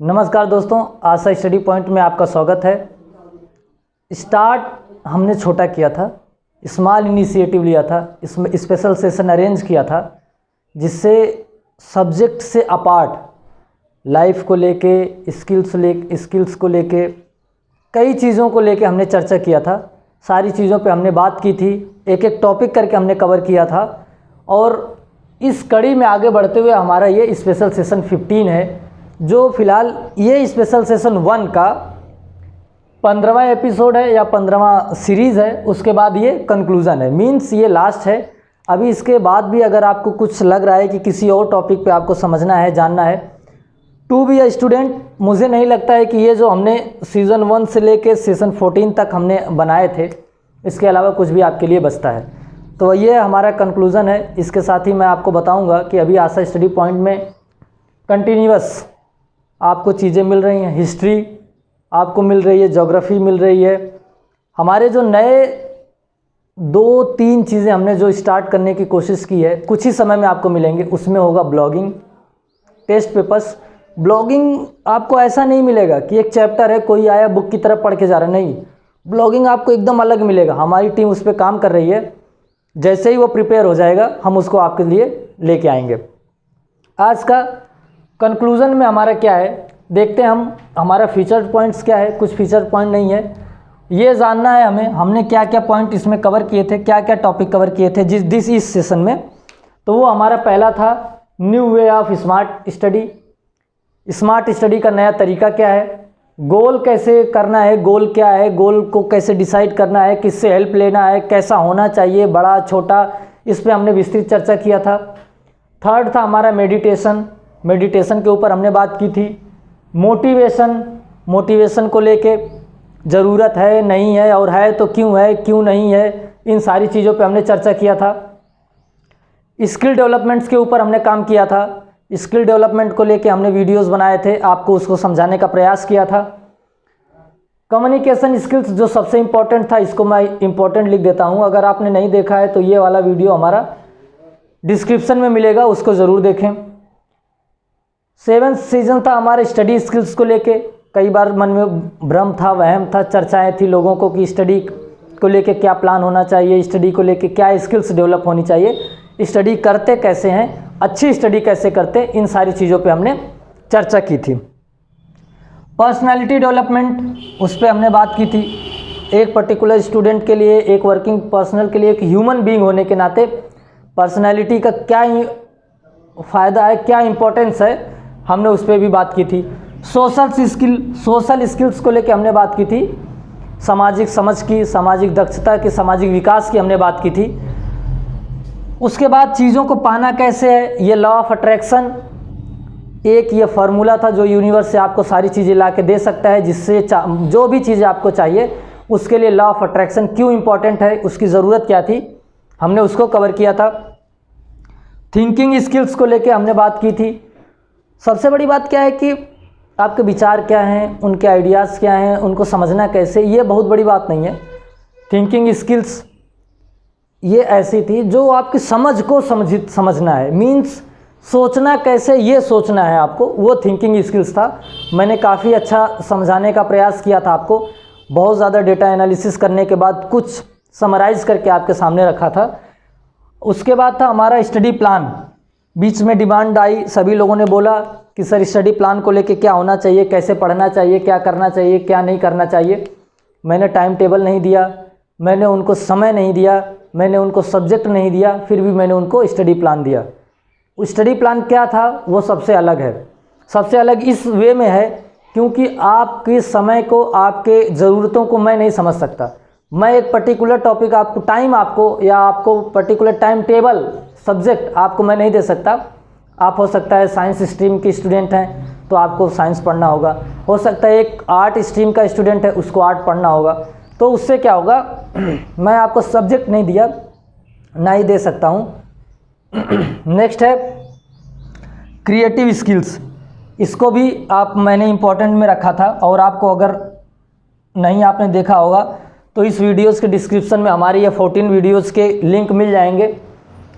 नमस्कार दोस्तों, आशा study point में आपका स्वागत है। स्टार्ट हमने छोटा किया था, स्मॉल इनिशिएटिव लिया था, इसमें स्पेशल सेशन अरेंज किया था जिससे सब्जेक्ट से अपार्ट लाइफ को लेके, स्किल्स को लेके, कई चीज़ों को लेके हमने चर्चा किया था। सारी चीज़ों पे हमने बात की थी, एक एक टॉपिक करके हमने कवर किया था। और इस कड़ी में आगे बढ़ते हुए हमारा ये स्पेशल सेशन 15 है, जो फ़िलहाल ये स्पेशल सेशन 1 का 15वां एपिसोड है या 15वां सीरीज़ है। उसके बाद ये कंक्लूज़न है, मीन्स ये लास्ट है। अभी इसके बाद भी अगर आपको कुछ लग रहा है कि किसी और टॉपिक पे आपको समझना है, जानना है, टू बी अ स्टूडेंट, मुझे नहीं लगता है कि ये जो हमने सीज़न 1 से लेके सीज़न 14 तक हमने बनाए थे, इसके अलावा कुछ भी आपके लिए बचता है। तो ये हमारा कंक्लूज़न है। इसके साथ ही मैं आपको बताऊंगा कि अभी आशा स्टडी पॉइंट में कंटिन्यूअस आपको चीज़ें मिल रही हैं। हिस्ट्री आपको मिल रही है, ज्योग्राफी मिल रही है। हमारे जो नए 2-3 चीज़ें हमने जो स्टार्ट करने की कोशिश की है, कुछ ही समय में आपको मिलेंगे। उसमें होगा ब्लॉगिंग, टेस्ट पेपर्स। ब्लॉगिंग आपको ऐसा नहीं मिलेगा कि एक चैप्टर है, कोई आया बुक की तरफ पढ़ के जा रहा है, नहीं। ब्लॉगिंग आपको एकदम अलग मिलेगा। हमारी टीम उस पर काम कर रही है, जैसे ही वो प्रिपेयर हो जाएगा हम उसको आपके लिए लेके आएंगे। आज का कंक्लूज़न में हमारा क्या है, देखते हैं हम। हमारा फीचर पॉइंट्स क्या है, कुछ फीचर पॉइंट नहीं है, ये जानना है हमें, हमने क्या क्या पॉइंट इसमें कवर किए थे, क्या क्या टॉपिक कवर किए थे इस सेशन में। तो वो हमारा पहला था new way of smart study. Smart study का नया तरीका क्या है, गोल कैसे करना है, गोल क्या है, गोल को कैसे डिसाइड करना है, किससे हेल्प लेना है, कैसा होना चाहिए, बड़ा छोटा, इस पे हमने विस्तृत चर्चा किया था। थर्ड था हमारा मेडिटेशन के ऊपर हमने बात की थी। मोटिवेशन को लेके, ज़रूरत है, नहीं है, और है तो क्यों नहीं है, इन सारी चीज़ों पे हमने चर्चा किया था। स्किल डेवलपमेंट्स के ऊपर हमने काम किया था। स्किल डेवलपमेंट को लेके हमने वीडियोस बनाए थे, आपको उसको समझाने का प्रयास किया था। कम्युनिकेशन स्किल्स जो सबसे इम्पोर्टेंट था, इसको मैं इम्पोर्टेंट लिख देता हूँ। अगर आपने नहीं देखा है तो ये वाला वीडियो हमारा डिस्क्रिप्शन में मिलेगा, उसको ज़रूर देखें। 7th सीजन था हमारे स्टडी स्किल्स को लेके। कई बार मन में भ्रम था, वहम था, चर्चाएं थी लोगों को कि स्टडी को लेके क्या प्लान होना चाहिए, स्टडी को लेके क्या स्किल्स डेवलप होनी चाहिए, स्टडी करते कैसे हैं, अच्छी स्टडी कैसे करते, इन सारी चीज़ों पे हमने चर्चा की थी। पर्सनालिटी डेवलपमेंट, उस पर हमने बात की थी। एक पर्टिकुलर स्टूडेंट के लिए, एक वर्किंग पर्सनल के लिए, एक ह्यूमन बीइंग होने के नाते पर्सनालिटी का क्या फ़ायदा है, क्या इम्पोर्टेंस है, हमने उस पर भी बात की थी। सोशल स्किल्स को लेके हमने बात की थी। सामाजिक समझ की, सामाजिक दक्षता की, सामाजिक विकास की हमने बात की थी। उसके बाद चीज़ों को पाना कैसे है, ये लॉ ऑफ अट्रैक्शन, एक ये फार्मूला था जो यूनिवर्स से आपको सारी चीज़ें ला के दे सकता है, जिससे जो भी चीज़ें आपको चाहिए उसके लिए लॉ ऑफ अट्रैक्शन क्यों इम्पॉर्टेंट है, उसकी ज़रूरत क्या थी, हमने उसको कवर किया था। थिंकिंग स्किल्स को लेके हमने बात की थी। सबसे बड़ी बात क्या है कि आपके विचार क्या हैं, उनके आइडियाज़ क्या हैं, उनको समझना कैसे, ये बहुत बड़ी बात नहीं है। थिंकिंग स्किल्स ये ऐसी थी जो आपकी समझ को समझना है, मीन्स सोचना कैसे, ये सोचना है आपको, वो थिंकिंग स्किल्स था। मैंने काफ़ी अच्छा समझाने का प्रयास किया था आपको, बहुत ज़्यादा डेटा एनालिसिस करने के बाद कुछ समराइज़ करके आपके सामने रखा था। उसके बाद था हमारा स्टडी प्लान। बीच में डिमांड आई, सभी लोगों ने बोला कि सर स्टडी प्लान को लेके क्या होना चाहिए, कैसे पढ़ना चाहिए, क्या करना चाहिए, क्या नहीं करना चाहिए। मैंने टाइम टेबल नहीं दिया, मैंने उनको समय नहीं दिया, मैंने उनको सब्जेक्ट नहीं दिया, फिर भी मैंने उनको स्टडी प्लान दिया। स्टडी प्लान क्या था वो सबसे अलग है। सबसे अलग इस वे में है क्योंकि आपके समय को, आपके ज़रूरतों को मैं नहीं समझ सकता। मैं एक पर्टिकुलर टॉपिक आपको या आपको पर्टिकुलर टाइम टेबल, सब्जेक्ट आपको मैं नहीं दे सकता। आप हो सकता है साइंस स्ट्रीम के स्टूडेंट हैं तो आपको साइंस पढ़ना होगा, हो सकता है एक आर्ट स्ट्रीम का स्टूडेंट है उसको आर्ट पढ़ना होगा। तो उससे क्या होगा, मैं आपको सब्जेक्ट नहीं दिया, ना ही दे सकता हूँ। नेक्स्ट है क्रिएटिव स्किल्स। इसको भी मैंने इम्पोर्टेंट में रखा था, और आपको अगर नहीं आपने देखा होगा तो इस वीडियोस के डिस्क्रिप्शन में हमारी ये 14 वीडियोस के लिंक मिल जाएंगे,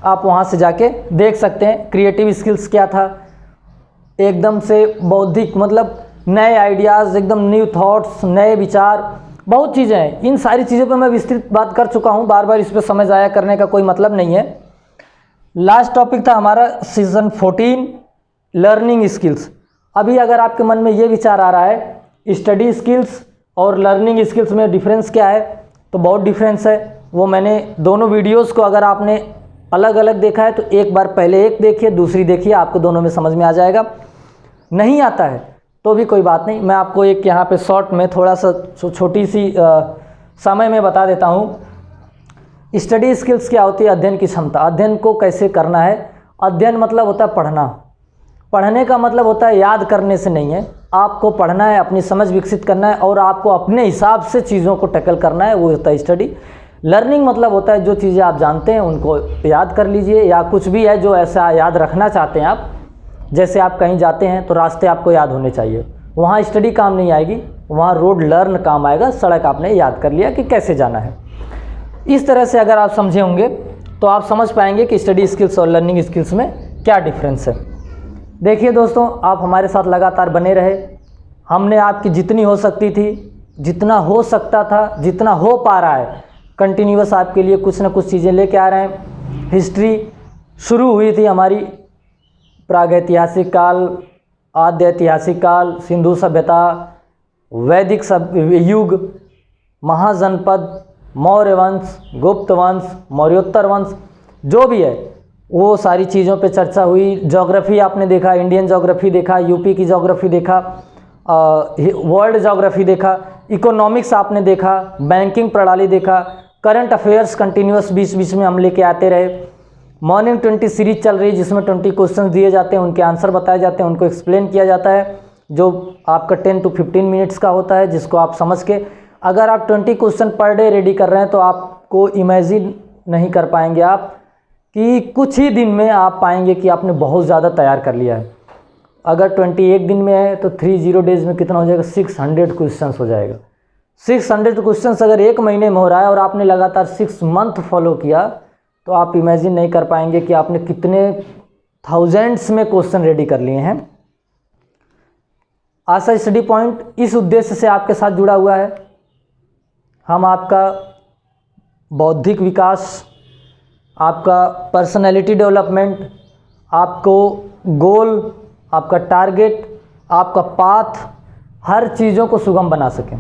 आप वहाँ से जाके देख सकते हैं। क्रिएटिव स्किल्स क्या था, एकदम से बौद्धिक, मतलब नए आइडियाज़, एकदम न्यू थॉट्स, नए विचार, बहुत चीज़ें हैं। इन सारी चीज़ों पे मैं विस्तृत बात कर चुका हूँ, बार बार इस पर समय ज़ाया करने का कोई मतलब नहीं है। लास्ट टॉपिक था हमारा सीज़न 14 लर्निंग स्किल्स। अभी अगर आपके मन में ये विचार आ रहा है स्टडी स्किल्स और लर्निंग स्किल्स में डिफरेंस क्या है, तो बहुत डिफरेंस है। वो मैंने दोनों वीडियोस को अगर आपने अलग अलग देखा है तो एक बार पहले एक देखिए, दूसरी देखिए, आपको दोनों में समझ में आ जाएगा। नहीं आता है तो भी कोई बात नहीं, मैं आपको एक यहाँ पे शॉर्ट में थोड़ा सा छोटी सी समय में बता देता हूँ। स्टडी स्किल्स क्या होती है? अध्ययन की क्षमता। अध्ययन को कैसे करना है? अध्ययन मतलब होता है पढ़ना। पढ़ने का मतलब होता है याद करने से नहीं है, आपको पढ़ना है, अपनी समझ विकसित करना है और आपको अपने हिसाब से चीज़ों को टैकल करना है, वो होता है स्टडी। लर्निंग मतलब होता है जो चीज़ें आप जानते हैं उनको याद कर लीजिए, या कुछ भी है जो ऐसा याद रखना चाहते हैं आप। जैसे आप कहीं जाते हैं तो रास्ते आपको याद होने चाहिए, वहाँ स्टडी काम नहीं आएगी, वहाँ रोड लर्न काम आएगा। सड़क आपने याद कर लिया कि कैसे जाना है। इस तरह से अगर आप समझे होंगे तो आप समझ पाएंगे कि स्टडी स्किल्स और लर्निंग स्किल्स में क्या डिफरेंस है। देखिए दोस्तों, आप हमारे साथ लगातार बने रहे। हमने आपकी जितनी हो सकती थी, जितना हो सकता था, जितना हो पा रहा है, कंटिन्यूअस आपके लिए कुछ ना कुछ चीज़ें लेके आ रहे हैं। हिस्ट्री शुरू हुई थी हमारी प्रागैतिहासिक काल, आद्य ऐतिहासिक काल, सिंधु सभ्यता, वैदिक युग, महाजनपद, मौर्य वंश, गुप्त वंश, मौर्योत्तर वंश, जो भी है वो सारी चीज़ों पे चर्चा हुई। ज्योग्राफी आपने देखा, इंडियन ज्योग्राफी देखा, यूपी की ज्योग्राफी देखा, वर्ल्ड ज्योग्राफी देखा, इकोनॉमिक्स आपने देखा, बैंकिंग प्रणाली देखा, करंट अफेयर्स कंटिन्यूअस बीच बीच में हम लेके आते रहे। मॉर्निंग 20 सीरीज चल रही है जिसमें 20 क्वेश्चन दिए जाते हैं, उनके आंसर बताए जाते हैं, उनको एक्सप्लेन किया जाता है, जो आपका 10 to 15 मिनट्स का होता है, जिसको आप समझ के अगर आप 20 क्वेश्चन पर डे रेडी कर रहे हैं तो आपको इमेजिन नहीं कर पाएंगे आप कि कुछ ही दिन में आप पाएंगे कि आपने बहुत ज़्यादा तैयार कर लिया है। अगर 21 दिन में है तो 30 डेज़ में कितना हो जाएगा? 600 क्वेश्चन हो जाएगा। 600 क्वेश्चन अगर एक महीने में हो रहा है और आपने लगातार 6 मंथ फॉलो किया तो आप इमेजिन नहीं कर पाएंगे कि आपने कितने थाउजेंड्स में क्वेश्चन रेडी कर लिए हैं। आशा स्टडी पॉइंट इस उद्देश्य से आपके साथ जुड़ा हुआ है। हम आपका बौद्धिक विकास, आपका पर्सनैलिटी डेवलपमेंट, आपको गोल, आपका टारगेट, आपका पाथ, हर चीज़ों को सुगम बना सकें।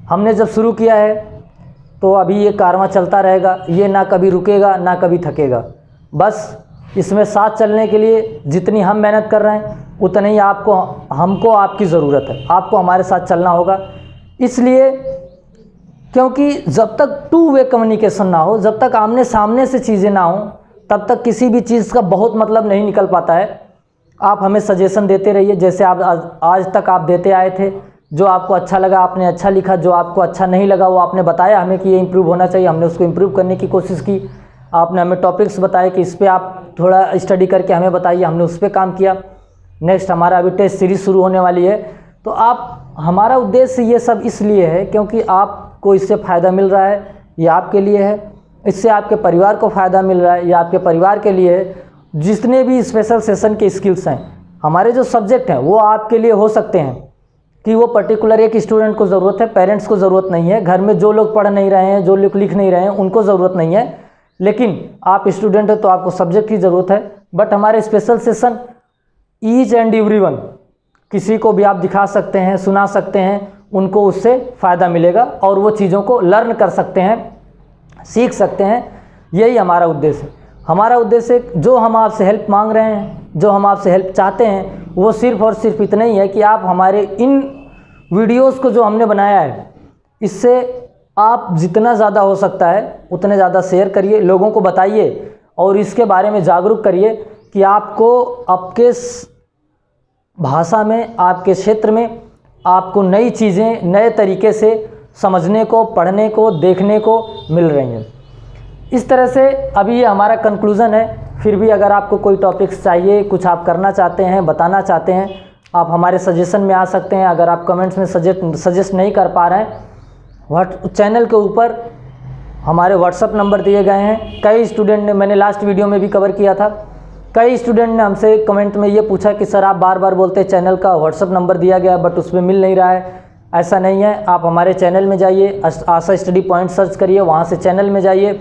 हमने जब शुरू किया है तो अभी ये कारवां चलता रहेगा, ये ना कभी रुकेगा ना कभी थकेगा। बस इसमें साथ चलने के लिए जितनी हम मेहनत कर रहे हैं उतनी ही हमको आपकी ज़रूरत है। आपको हमारे साथ चलना होगा, इसलिए क्योंकि जब तक 2 वे कम्युनिकेशन ना हो, जब तक आमने सामने से चीज़ें ना हो, तब तक किसी भी चीज़ का बहुत मतलब नहीं निकल पाता है। आप हमें सजेशन देते रहिए, जैसे आप आज तक आप देते आए थे। जो आपको अच्छा लगा आपने अच्छा लिखा, जो आपको अच्छा नहीं लगा वो आपने बताया हमें कि ये इम्प्रूव होना चाहिए, हमने उसको इम्प्रूव करने की कोशिश की। आपने हमें टॉपिक्स बताए कि इस पर आप थोड़ा स्टडी करके हमें बताइए, हमने उस पर काम किया। नेक्स्ट हमारा अभी टेस्ट सीरीज़ शुरू होने वाली है, तो आप हमारा उद्देश्य ये सब इसलिए है क्योंकि आपको इससे फ़ायदा मिल रहा है, ये आपके लिए है, इससे आपके परिवार को फ़ायदा मिल रहा है, ये आपके परिवार के लिए है। जितने भी स्पेशल सेशन के स्किल्स हैं, हमारे जो सब्जेक्ट हैं वो आपके लिए हो सकते हैं कि वो पर्टिकुलर एक स्टूडेंट को ज़रूरत है, पेरेंट्स को ज़रूरत नहीं है, घर में जो लोग पढ़ नहीं रहे हैं, जो लोग लिख नहीं रहे हैं उनको ज़रूरत नहीं है। लेकिन आप स्टूडेंट हो तो आपको सब्जेक्ट की ज़रूरत है। बट हमारे special session each and everyone, किसी को भी आप दिखा सकते हैं, सुना सकते हैं, उनको उससे फ़ायदा मिलेगा और वो चीज़ों को लर्न कर सकते हैं, सीख सकते हैं। यही हमारा उद्देश्य है। हमारा उद्देश्य जो हम आपसे हेल्प मांग रहे हैं, जो हम आपसे हेल्प चाहते हैं, वो सिर्फ़ और सिर्फ इतना ही है कि आप हमारे इन वीडियोस को जो हमने बनाया है, इससे आप जितना ज़्यादा हो सकता है उतने ज़्यादा शेयर करिए, लोगों को बताइए और इसके बारे में जागरूक करिए कि आपको आपके भाषा में, आपके क्षेत्र में आपको नई चीज़ें नए तरीके से समझने को, पढ़ने को, देखने को मिल रही हैं। इस तरह से अभी ये हमारा कंक्लूज़न है। फिर भी अगर आपको कोई टॉपिक्स चाहिए, कुछ आप करना चाहते हैं, बताना चाहते हैं, आप हमारे सजेशन में आ सकते हैं। अगर आप कमेंट्स में सजेस्ट नहीं कर पा रहे हैं, चैनल के ऊपर हमारे व्हाट्सअप नंबर दिए गए हैं। कई स्टूडेंट ने, मैंने लास्ट वीडियो में भी कवर किया था, कई स्टूडेंट ने हमसे कमेंट में ये पूछा कि सर आप बार बार बोलते हैं चैनल का व्हाट्सअप नंबर दिया गया बट उसमें मिल नहीं रहा है। ऐसा नहीं है, आप हमारे चैनल में जाइए, आशा स्टडी पॉइंट सर्च करिए, वहाँ से चैनल में जाइए।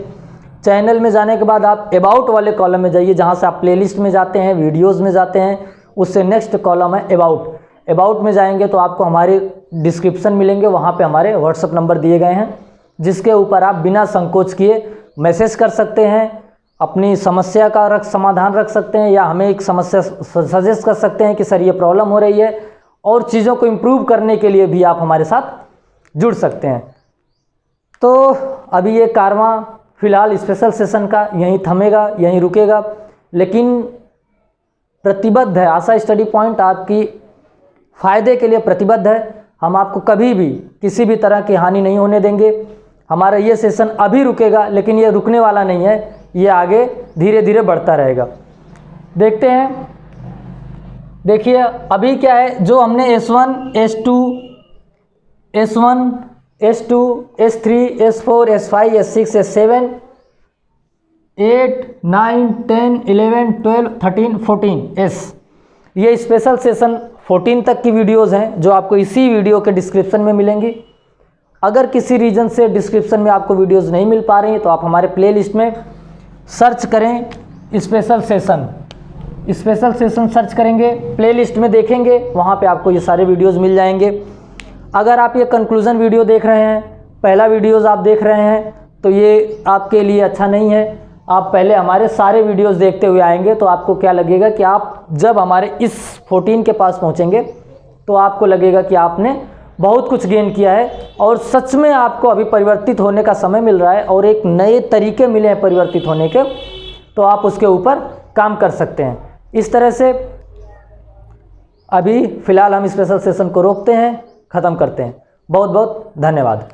चैनल में जाने के बाद आप अबाउट वाले कॉलम में जाइए, जहाँ से आप प्लेलिस्ट में जाते हैं, वीडियोज़ में जाते हैं, उससे नेक्स्ट कॉलम है अबाउट। अबाउट में जाएंगे तो आपको हमारे डिस्क्रिप्शन मिलेंगे, वहाँ पे हमारे व्हाट्सअप नंबर दिए गए हैं, जिसके ऊपर आप बिना संकोच किए मैसेज कर सकते हैं, अपनी समस्या का समाधान रख सकते हैं, या हमें एक समस्या सजेस्ट कर सकते हैं कि सर ये प्रॉब्लम हो रही है, और चीज़ों को इम्प्रूव करने के लिए भी आप हमारे साथ जुड़ सकते हैं। तो अभी ये कारवां फ़िलहाल स्पेशल सेशन का यहीं थमेगा, यहीं रुकेगा, लेकिन प्रतिबद्ध है, आशा स्टडी पॉइंट आपकी फ़ायदे के लिए प्रतिबद्ध है। हम आपको कभी भी किसी भी तरह की हानि नहीं होने देंगे। हमारा ये सेशन अभी रुकेगा, लेकिन ये रुकने वाला नहीं है, ये आगे धीरे धीरे बढ़ता रहेगा। देखते हैं, देखिए अभी क्या है, जो हमने S1, S2, S3, S4, S5, S6, S7, 8, 9, 10, 11, 12, 13, 14 ये स्पेशल सेशन 14 तक की वीडियोज़ हैं, जो आपको इसी वीडियो के डिस्क्रिप्शन में मिलेंगी। अगर किसी रीज़न से डिस्क्रिप्शन में आपको वीडियोज़ नहीं मिल पा रही हैं तो आप हमारे प्लेलिस्ट में सर्च करें स्पेशल सेशन सर्च करेंगे, प्लेलिस्ट में देखेंगे, वहाँ पे आपको ये सारे वीडियोज़ मिल जाएंगे। अगर आप ये कंक्लूज़न वीडियो देख रहे हैं, पहला वीडियोज़ आप देख रहे हैं, तो ये आपके लिए अच्छा नहीं है। आप पहले हमारे सारे वीडियोज़ देखते हुए आएंगे तो आपको क्या लगेगा कि आप जब हमारे इस 14 के पास पहुँचेंगे तो आपको लगेगा कि आपने बहुत कुछ गेन किया है, और सच में आपको अभी परिवर्तित होने का समय मिल रहा है, और एक नए तरीके मिले हैं परिवर्तित होने के, तो आप उसके ऊपर काम कर सकते हैं। इस तरह से अभी फ़िलहाल हम स्पेशल सेशन को रोकते हैं, ख़त्म करते हैं। बहुत बहुत धन्यवाद।